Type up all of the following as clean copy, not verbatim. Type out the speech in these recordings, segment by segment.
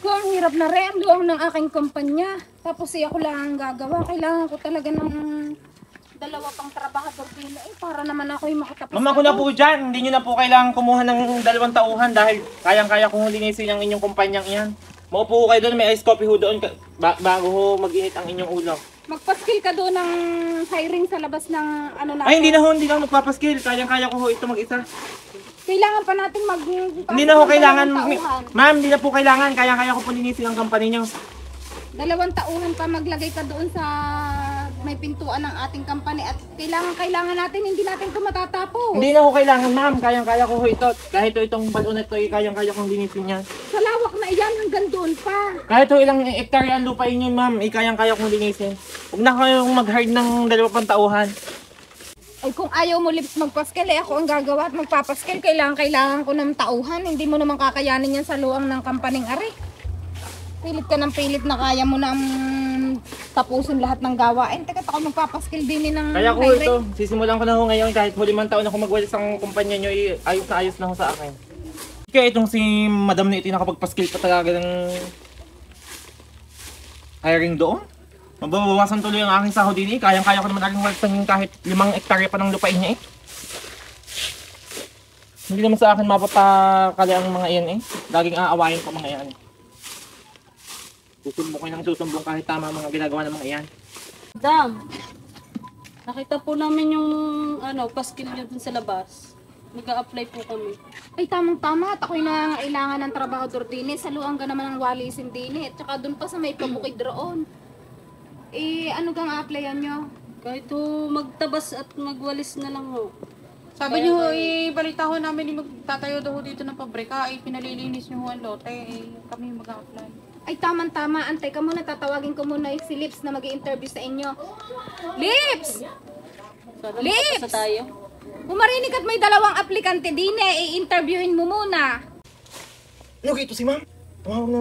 Ko, ang hirap na rin. Ang luwang ng aking kumpanya. Tapos ako lang ang gagawa. Kailangan ko talaga ng dalawa pang trabahador din. Para naman ako yung makatapos. Ma'am, ako na po dyan. Hindi nyo na po kailangan kumuha ng 2 tauhan dahil kayang-kaya kong linisin ang inyong kumpanyang iyan. Maupo kayo doon, may ice coffee ho doon bago ho mag-init ang inyong ulo. Magpaskill ka doon ng hiring sa labas ng ano na. Ay, hindi na ako magpapaskill. Kayang-kaya ko ho ito mag-isa. Kailangan pa natin Hindi na ho kailangan. Ma'am, hindi na po kailangan. Kayang-kaya ko po linisin ang company nyo. 2 tauhan pa maglagay ka doon sa may pintuan ng ating company at kailangan natin, hindi natin ito matatapos. Hindi na ho kailangan, ma'am. Kayang-kaya ko ho ito. Kahit itong balon na ito, kayang-kaya kong linisin yan. Sa lawak na iyan, hanggang doon pa. Kahit ilang hektarya ang lupain nyo, ma'am, kayang-kaya kong linisin. Huwag na kayong mag-hard ng 2 tauhan. Ay kung ayaw mo lips magpaskil, ako ang gagawa at magpapaskil. Kailangan ko ng tauhan. Hindi mo naman kakayanin yan sa luang ng kampaning ari. Pilit ka ng pilit na kaya mo na tapusin lahat ng gawain. Teka, ako magpapaskil din ng kaya ko ito. Sisimulan ko na ho ngayon kahit 5 taon ako magwalis ang kumpanya nyo, ayos na ayos na ho sa akin. Kaya itong si Madam na ito nakapagpaskil pa talaga ng hiring doon. Mababawasan tuloy ang aking sahod din Kayang-kaya ko naman aking walisan kahit 5 hektarya pa ng lupain niya Hindi naman sa akin mapapakali ang mga iyan Laging aawayin ko mga iyan. Susumbong ko ng susumbong kahit tama mga ginagawa ng mga iyan. Madam, nakita po namin yung paskil nyo dun sa labas. Nag-a-apply po kami. Ay tamang-tama at ako'y nangailangan ng trabahador din sa luang ka naman ng walisin din at saka dun pa sa may pabukid roon. Ano gang a-applyan nyo? Kahit ho magtabas at magwalis na lang ho. Sabi niyo, balita ho namin magtatayo daw dito ng pabrika, pinalilinis niyo ho ang lote, kami mag-a-apply. Ay tamang-tama, antay ka muna, tatawagin ko muna si Lips na mag-i-interview sa inyo. Lips! Lips! Sa tayo. Bumarinig at may 2 aplikante din i-interviewin mo muna. Ano ito si ma'am?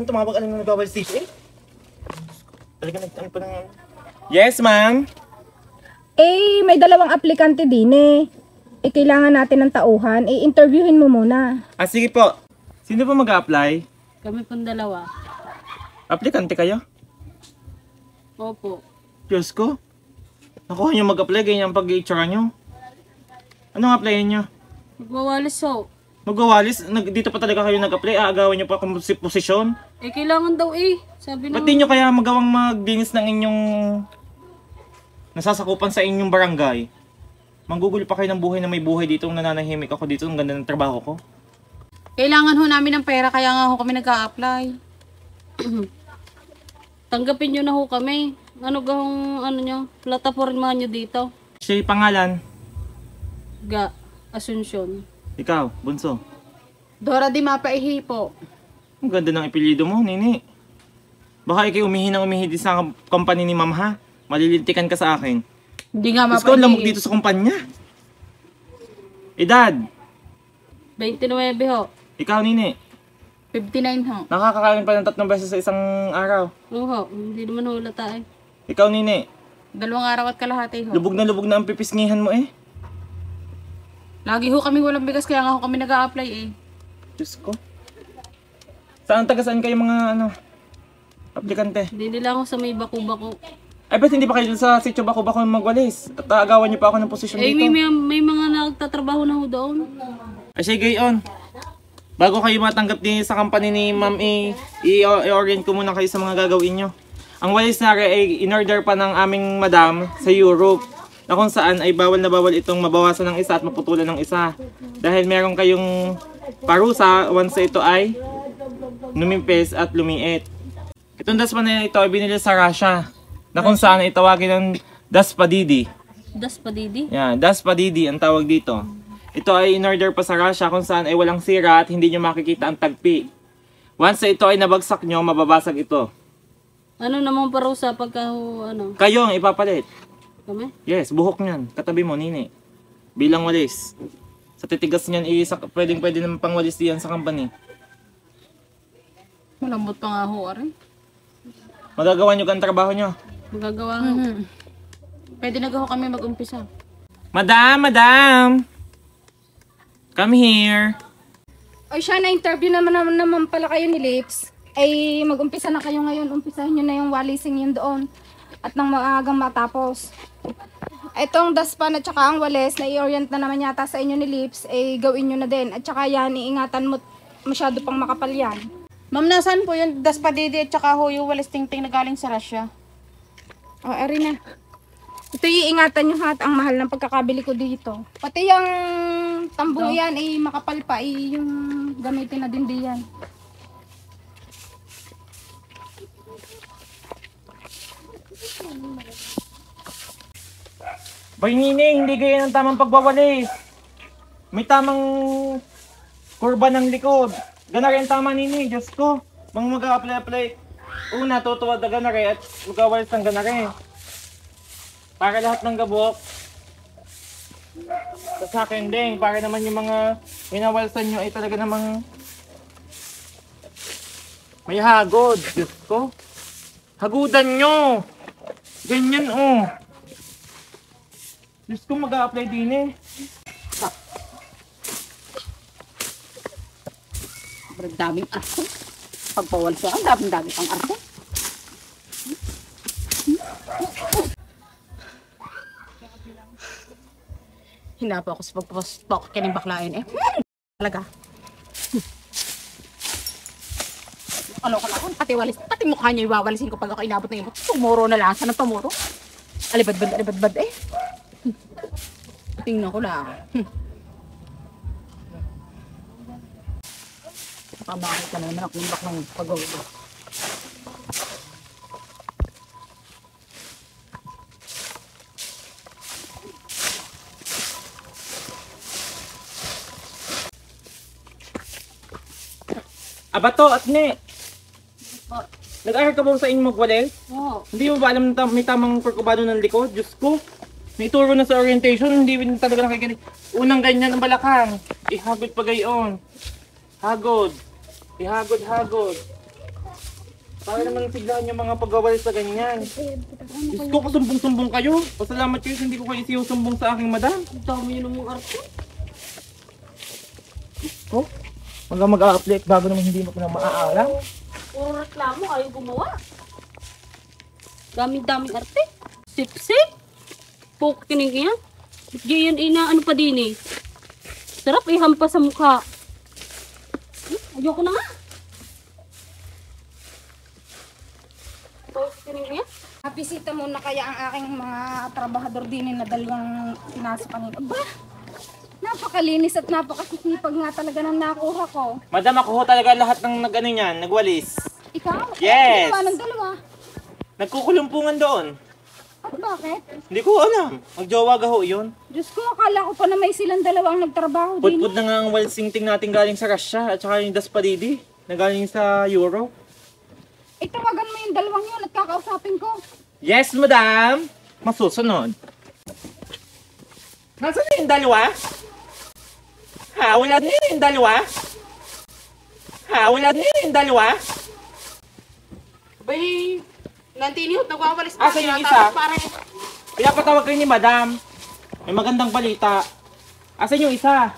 Tumawag alam na nagbabalis dito Talaga nagtaan pa ng Yes, ma'am? May 2 aplikante din kailangan natin ng tauhan, i-interviewin mo muna. Sige po. Sino po mag-a-apply? Kami pong 2. Aplikante kayo? Opo. Diyos ko. Nakuha nyo mag-apply, ganyan ang pag-i-itsura nyo. Anong applyin nyo? Magwawalis ho. Magwawalis? Dito pa talaga kayo nag-apply? Aagawan nyo pa kung posisyon? Kailangan daw Sabi Ba't di nyo kaya magawang magdinis ng inyong nasasakupan sa inyong barangay? Manggugulo pa kayo ng buhay na may buhay dito. Nananahimik ako dito. Ang ganda ng trabaho ko. Kailangan ho namin ng pera, kaya nga ho kami nag-a-apply. Tanggapin nyo na ho kami. Ano nyo? Plataforma nyo dito. Siya pangalan? Asunsyon. Ikaw, bunso. Dora Di Mapaihi po. Ang ganda ng apelyido mo, Nini. Baka ikay umihi din sa company ni Ma'am ha. Malilintikan ka sa akin. Hindi nga Mas ko lamok dito sa kumpanya. Edad? 29 ho. Ikaw, Nini. 59 ho. Nakakakain pa ng 3 beses sa isang araw. Oo, hindi naman ho lata Ikaw, Nini. 2 araw at kalahati ho. Lubog na ang pipisngihan mo Lagi ho kami walang bigas, kaya nga ho kami nag-a-apply Diyos ko. Saan kayo mga aplikante? Hindi nila ako sa may bako-bako. Ay, ba't hindi pa kayo sa sitio bako-bako magwalis? At aagawan niyo pa ako ng posisyon dito. May mga nagtatrabaho na ho doon. Ay, sige, on. Bago kayo matanggap din sa company ni Ma'am i-orient ko muna kayo sa mga gagawin nyo. Ang walis na ay in-order pa ng aming madam sa Europe. Na kung saan ay bawal na bawal itong mabawasan ng isa at maputulan ng isa. Dahil meron kayong parusa once ito ay numimpes at lumiit. Itong daspa na ito ay binili sa Russia. Na kung saan ay tawagin ng Daspadidi. Daspadidi? Yan, Daspadidi ang tawag dito. Ito ay in-order pa sa Russia kung saan ay walang sira at hindi nyo makikita ang tagpi. Once ito ay nabagsak nyo, mababasag ito. Ano naman parusa pagka Kayo ang ipapalit. Kami? Yes, buhok niyan. Katabi mo, Nini. Bilang walis. Sa titigas niyan, pwede naman pang walis diyan sa company. Malambot pa nga ho, Ari. Magagawa nyo ang trabaho nyo. Magagawa ho. Pwede na ho kami mag-umpisa. Madam! Come here. Ay siya, na-interview naman pala kayo ni Lips. ay mag-umpisa na kayo ngayon. Umpisahin nyo na yung walising yun doon. At nang maagang matapos. Itong daspan at saka ang walis na i-orient na naman yata sa inyo ni Lips, ay gawin nyo na din. At saka yan, iingatan mo masyado pang makapal yan. Ma'am, nasaan po yung daspadidi at saka ho yung walis tingting na galing sa Russia? O, eri na. Ito iingatan nyo ha, at ang mahal ng pagkakabili ko dito. Pati yung tambo yan, ay makapal pa, ay yung gamitin na din diyan. Bay Nining, hindi ganyan ang tamang pagwawalis. May tamang kurba ng likod. Gana rin tama Nining, Diyos ko. Mga mag-a-apply. Una, tutuwad na gana rin at magawalis ng gana rin. Para lahat ng gabok. Sa akin din, para naman yung mga winawalsan nyo ay talaga namang may hagod. Diyos ko. Hagudan nyo. Ganyan oh. Diyos ko, mag-a-apply din eh. Sobrang daming arko. Pagpawal siya, ang daming pang arko. Hinapa ako sa pagpapastok kining baklain eh. Talaga. Ano ko lang, pati walis, pati mukha niya iwawalisin ko pag ako inabot na yun. Tumuro na lang, saan ang tumuro? Alibad-bad eh. Tingnan ko lang. Nakabakit ka na naman ako ng baklang pag-uwi. Abato at ne. Nag-aaral ka ba sa inyong magwalis? Oo. Hindi mo ba alam na may tamang perkubado ng likod? Diyos ko. May turo na sa orientation, hindi mo talaga nakikinig. Unang ganyan ang balakang. Ihagod pa gayon. Hagod. Ihagod. Para naman siglahan yung mga pagwawalis sa ganyan. Diyos ko, kasumbong-sumbong kayo. Pasalamat kayo, hindi ko kayo sinusumbong sa aking madam. Ang dami yun ng mga arko. Oh, mag-a-update bago naman hindi mo ko na maaalam. Puro reklamo, ayaw gumawa. Daming arte. Sip-sip. Puk kining yan. Diyan ina ano pa din eh. Sarap ihampas sa mukha. Ayoko na nga. Puk kining yan. Napisita muna kaya ang aking mga trabahador din na dalawang pinasok kanina. Aba, napakalinis at napakasisipag nga talaga ng nakuha ko. Madam, ako ho talaga lahat ng nag-ano niyan, nagwalis. Ikaw? Yes. Ano ng dalawa? Nagkukulumpungan doon. At bakit? Hindi ko alam. Magjowa ho yun. Diyos ko, akala ko pa na may silang dalawang nagtrabaho din. Putput na nga ang walsingting natin galing sa Russia at saka yung Daspadidi na galing sa Europe. Tawagan mo yung dalawang yun at kakausapin ko. Yes, madam! Masusunod. Nasaan na yung dalawa? Ha? Wala na yung dalawa? Ha? Wala na yung dalawa? Bay, nantinihot, nagwawalis Asa yung isa? Pare. Pinapatawag kayo ni madam. May magandang balita. Asan yung isa?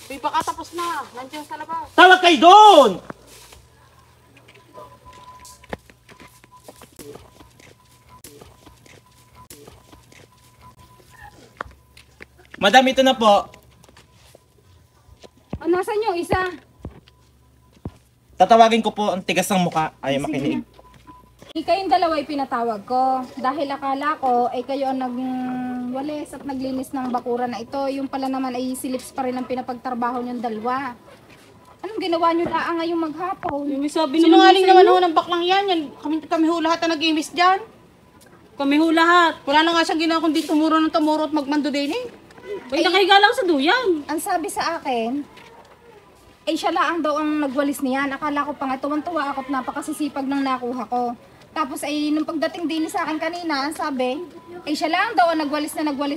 Bay, baka tapos na. Nandiyan sa labas. Tawag kayo doon! Madam, ito na po. Nasaan yung isa? Tatawagin ko po ang tigas ng muka. Ayaw makinig. Kayong dalawa ay pinatawag ko. Dahil akala ko ay kayo ang nagwalis at naglinis ng bakura na ito. Yung pala naman ay si Lips pa rin ang pinapagtrabaho niyong dalawa. Anong ginawa niyo laang ngayong maghapon? Yung sabi Sinungaling naman naman ho ng baklang yan. Kami ho lahat na nag-imbis dyan. kami ho lahat. Wala na nga siyang ginawa kundi tumuro ng tumuro at magmando din eh. Ay, nakahiga lang sa duyan. Ang sabi sa akin, ay siya lang daw ang nagwalis niyan. Akala ko pa nga tuwan-tuwa ako at napakasisipag ng nakuha ko. Tapos ay nung pagdating din sa akin kanina, ang sabi, ay siya lang daw ang nagwalis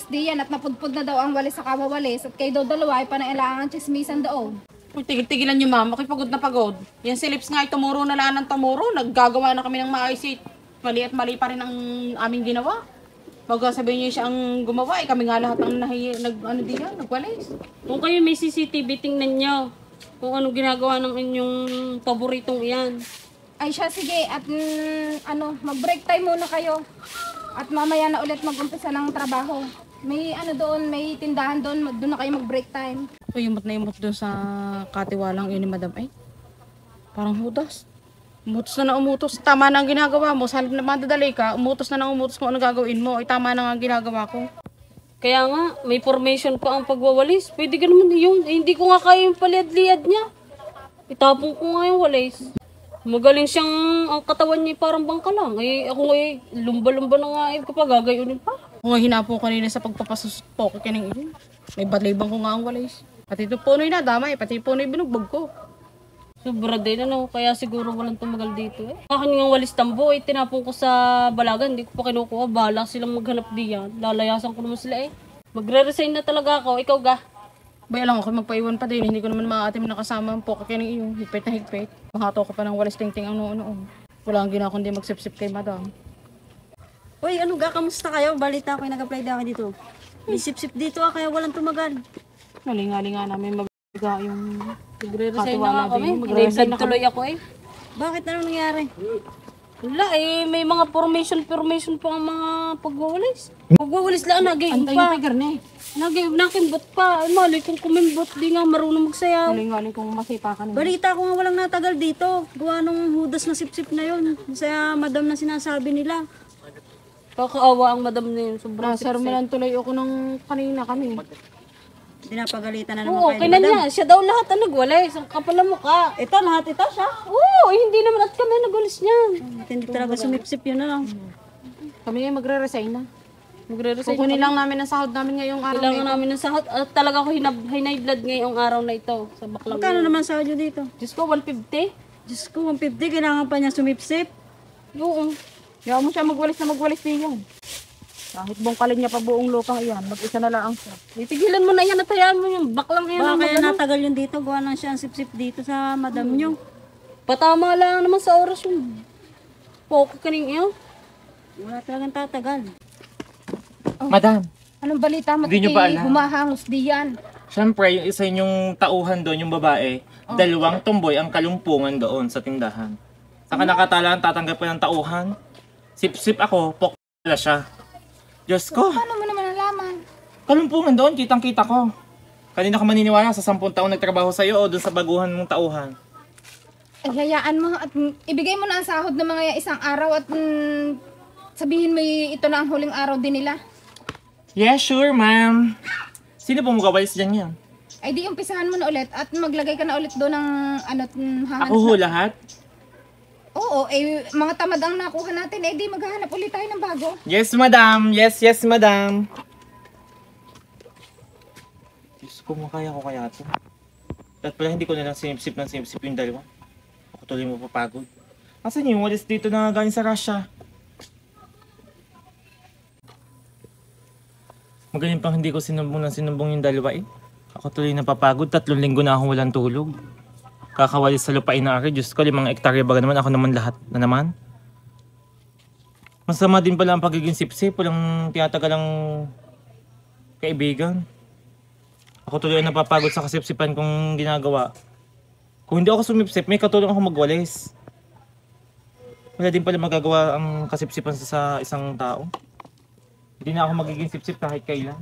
diyan at napudpud na daw ang walis sa kawawalis at kayo daw dalawa ay panailangan chismisan daw. Uy, tigil-tigilan niyo ma'am, makipagod na pagod. Yan si Lips nga ay tumuro na lang ng tumuro. Naggagawa na kami ng maayos eh. Mali at mali pa rin ang aming ginawa. Pag sabihin niyo siya ang gumawa, eh kami nga lahat ang nagwalis. Kung kayo may CCTV, tingnan nyo kung anong ginagawa ng inyong paboritong iyan. Ay siya, sige. At mag-break time muna kayo. At mamaya na ulit mag-umpisa ng trabaho. May doon, may tindahan doon. Doon na kayo mag-break time. Yumot na yumot doon sa katiwalang yun ni Madam. Ay, parang hudas. Umutos na umutos. Tama na ang ginagawa mo. Sa halip na madadali ka, umutos na umutos kung ano gagawin mo. Ay, tama na nga ang ginagawa ko. Kaya nga, may formation pa ang pagwawalis. Pwede ka naman yun. Eh, hindi ko nga kaya yung paliad-liad niya. Itapon ko nga yung walis. Magaling siyang, ang katawan niya parang bangka lang. Eh, ako nga lumba-lumba na nga kapag gagayunin pa. Kung nga hinapo kanina sa pagpapasuspo ko kining iyon. May badlibang ko nga ang walis. Pati ito punoy na damay, pati punoy binugbog ko. Sobra din kaya siguro walang tumagal dito eh. Akin nga walis tambo eh, tinapon ko sa balagan, hindi ko pa kinukuha. Bahala silang maghanap diyan. Lalayasan ko naman sila eh. Magre-resign na talaga ako, ikaw ga. Bay, alam ako magpaiwan pa din. Hindi ko naman maatim na kasama ang poka kining iyon. Higpit na higpit. Mahato ko pa ng walis tingting ang noon. Wala ang ginawa kundi magsip-sip kay Madam. Uy, ano ga, kamusta kayo? Balita ko yung nag-apply na ako dito. May sip-sip dito kaya walang tumagal. Nalingali nga namin magbiga yung Magre-resign na nga kami. Magre-resign na Inibig tuloy ako eh. Bakit ano nangyari? Wala eh, may mga formation pa ang mga pagwawalis. Pagwawalis lang, nagayong Antay pa. yung kay Garne. Nakimbot pa. Ay, mali kung kumimbot, di nga marunong magsayaw. Nalingali kung masipa ka naman. Balita ko nga walang natagal dito. Gawa nung hudas na sip-sip na yun. Sa madam na sinasabi nila. Kakaawa ang madam na yun. Sobrang Nasarmalan tuloy ako ng kanina kami. Pinapagalitan na naman Oo, kayo kaya ni madam. niya. Siya daw lahat ang nagwalis. Ang kapal na mukha. Ito, lahat ito siya. Oo, hindi naman at kami nagwalis niyan. Hindi talaga sumip-sip yun na lang. Kami ngayon magre-resign na. Magre-resign. Kukunin lang namin ang sahod namin ngayong araw. Kailangan namin ng sahot. At talaga ako hinay blood ngayong araw na ito. Sa baklang. Magkano naman sa audio dito? Diyos ko, 150. Diyos ko, 150. Kailangan pa niya sumip-sip. Oo. Yaw mo siya magwalis diyan. Kahit bongkalin niya pa buong lupa yan, mag-isa na lang siya. Titigilan mo na yan at hayaan mo yung baklang yan. Baka ang kaya magano. natagal yun dito. Gawa na siya ang sip-sip dito sa madam nyo. Patama lang naman sa oras yung poke kaning iyo. Wala talagang tatagal. Madam, Anong balita mo? Hindi nyo ba alam? Humahangos diyan. syempre yung isa yung tauhan doon, yung babae, dalawang tumboy ang kalumpungan doon sa tindahan. Saka nakatalaan tatanggap pa ng tauhan. Sip-sip ako, pokla siya. Diyos ko, Paano mo naman nalaman? kalumpungan doon, kitang-kita ko. Kanina ka maniniwala sa 10 taon nagtrabaho sa'yo o doon sa baguhan mong tauhan. Ay, hayaan mo at ibigay mo na ang sahod ng mga isang araw at sabihin mo ito na ang huling araw din nila. Yes, sure, ma'am. Sino po magawalis dyan yan? Ay di umpisahan mo na ulit at maglagay ka na ulit doon ng hahanap. Ako ho lahat? Oo, mga tamad ang nakuha natin. Eh di maghahanap ulit tayo ng bago. Yes, madam. Yes, yes, madam. Diyos ko, makaya ko kaya ito. At pala hindi ko na lang sinipsip ng sinipsip yung dalawa. Ako tuloy mo papagod. Asan yung walis dito na galing sa Russia? Magaling pang hindi ko sinumbong yung dalawa eh. Ako tuloy napapagod. 3 linggo na akong walang tulog. Kakawalis sa lupain na ari. Diyos ko, 5 hektarya baga naman. Ako naman lahat na naman. Masama din pala ang pagiging sipsip. Walang tinatagalang kaibigan. Ako tuloy ang napapagod sa kasipsipan kong ginagawa. Kung hindi ako sumipsip, may katulong ako magwalis. Wala din pala magagawa ang kasipsipan sa isang tao. Hindi na ako magiging sipsip kahit kailan.